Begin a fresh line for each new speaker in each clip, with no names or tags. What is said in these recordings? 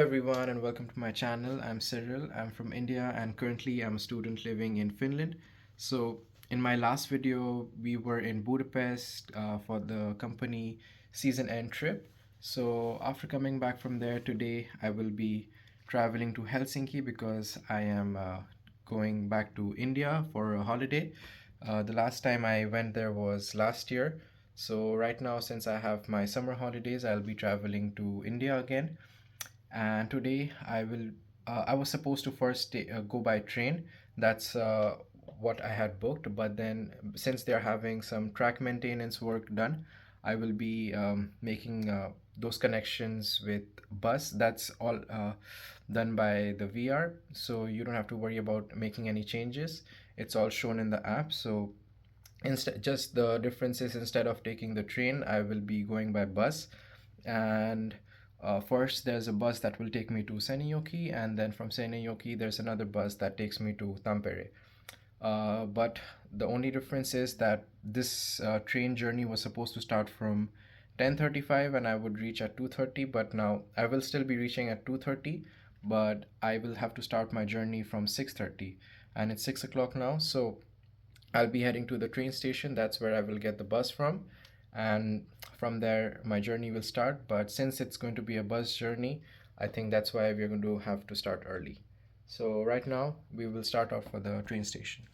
everyone and welcome to my channel. I'm Cyril. I'm from India and currently I'm a student living in Finland. So in my last video, we were in Budapest for the company season end trip. So after coming back from there today, I will be traveling to Helsinki because I am going back to India for a holiday. The last time I went there was last year. So right now, since I have my summer holidays, I'll be traveling to India again. And today I was supposed to first go by train. That's what I had booked, but then since they're having some track maintenance work done, I will be making those connections with bus. That's all done by the VR, so you don't have to worry about making any changes. It's all shown in the app. So instead, just the difference is, instead of taking the train, I will be going by bus. And first there's a bus that will take me to Seinäjoki, and then from Seinäjoki there's another bus that takes me to Tampere. But the only difference is that this train journey was supposed to start from 10:35 and I would reach at 2:30, but now I will still be reaching at 2:30, but I will have to start my journey from 6:30, and it's 6 o'clock now. So I'll be heading to the train station. That's where I will get the bus from. And from there, my journey will start. But since it's going to be a bus journey, I think that's why we're going to have to start early. So right now, we will start off for the train station.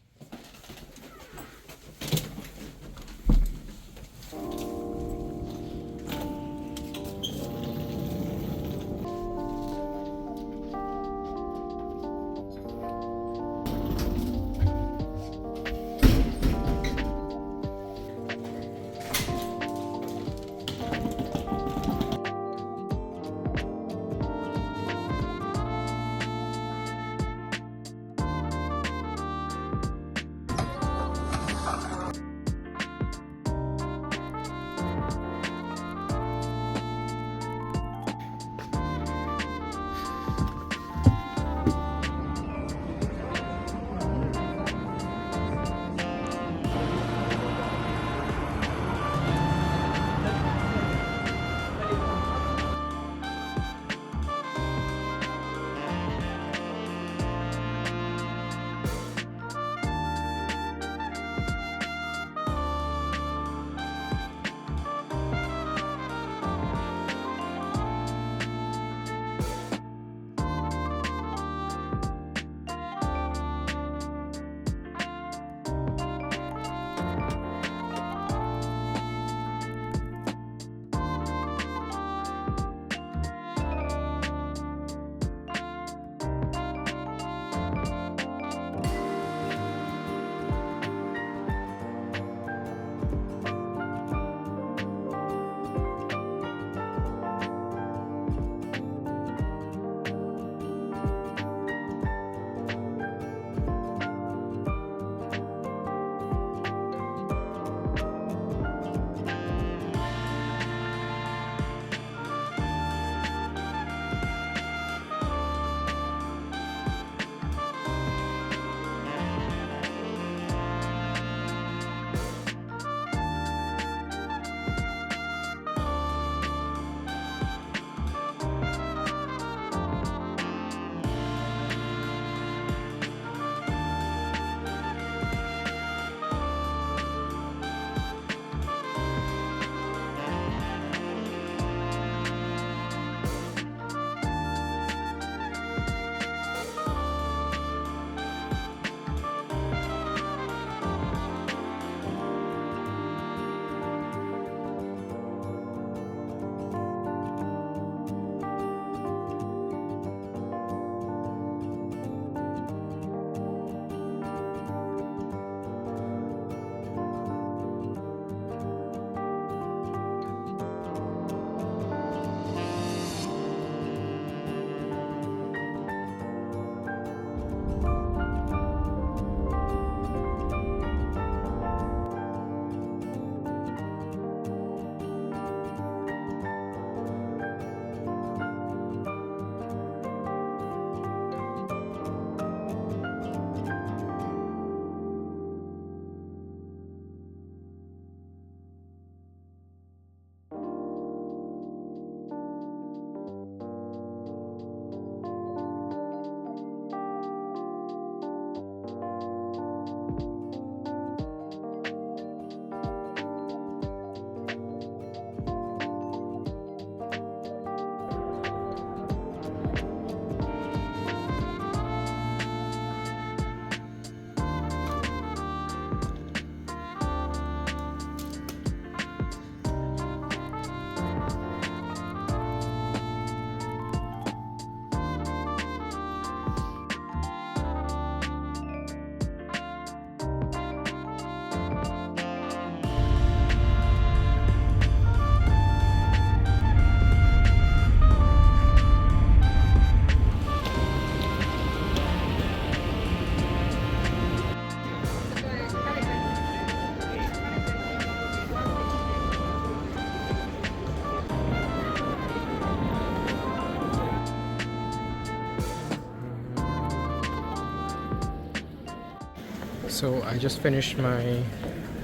So I just finished my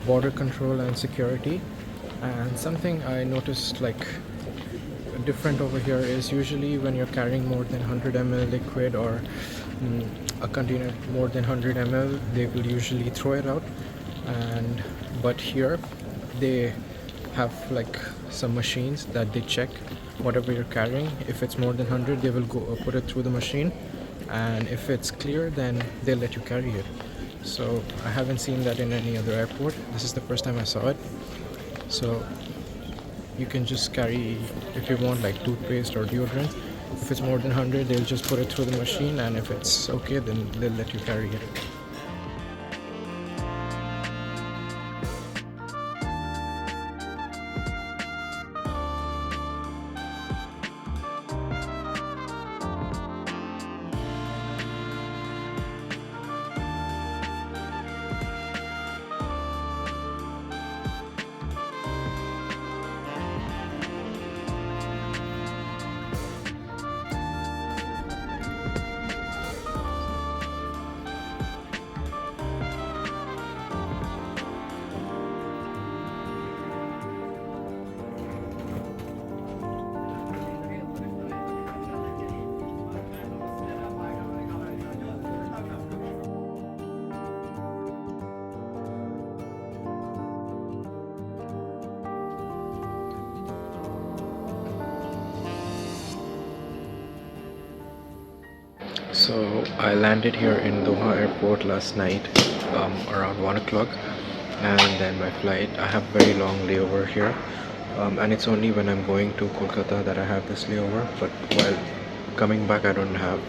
border control and security, and something I noticed like different over here is usually when you're carrying more than 100 ml liquid or a container more than 100 ml, they will usually throw it out. And but here they have like some machines that they check whatever you're carrying. If it's more than 100, they will go put it through the machine, and if it's clear, then they'll let you carry it. So I haven't seen that in any other airport. This is the first time I saw it. So you can just carry, if you want, like toothpaste or deodorant. If it's more than 100, they'll just put it through the machine, and if it's okay, then they'll let you carry it. So I landed here in Doha airport last night around 1 o'clock, and then my flight, I have very long layover here, and it's only when I'm going to Kolkata that I have this layover, but while coming back I don't have.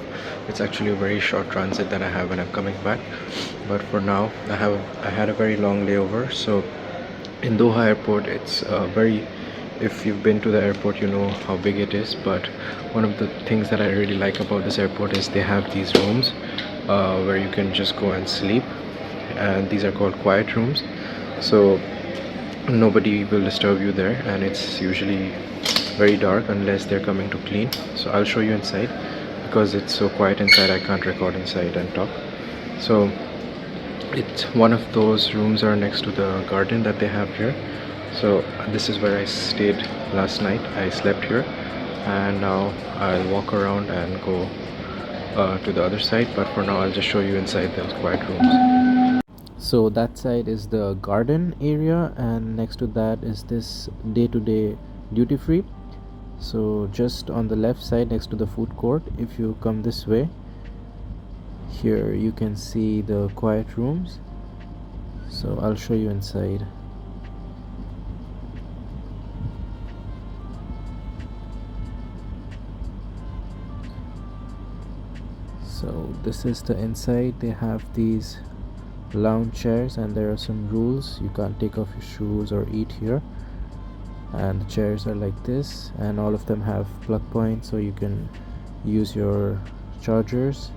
It's actually a very short transit that I have when I'm coming back, but for now I had a very long layover. So in Doha airport, it's very, if you've been to the airport, you know how big it is. But one of the things that I really like about this airport is they have these rooms where you can just go and sleep, and these are called quiet rooms. So nobody will disturb you there, and it's usually very dark unless they're coming to clean. So I'll show you inside, because it's so quiet inside I can't record inside and talk. So it's one of those rooms are next to the garden that they have here. So this is where I stayed last night. I slept here, and now I'll walk around and go to the other side, but for now I'll just show you inside those quiet rooms. So that side is the garden area, and next to that is this day-to-day duty free. So just on the left side next to the food court, if you come this way, here you can see the quiet rooms. So I'll show you inside. So this is the inside. They have these lounge chairs, and there are some rules. You can't take off your shoes or eat here, and the chairs are like this, and all of them have plug points so you can use your chargers.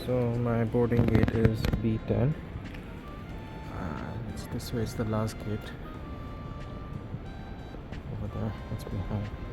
So my boarding gate is B10. It's this way, it's the last gate. Over there, it's behind.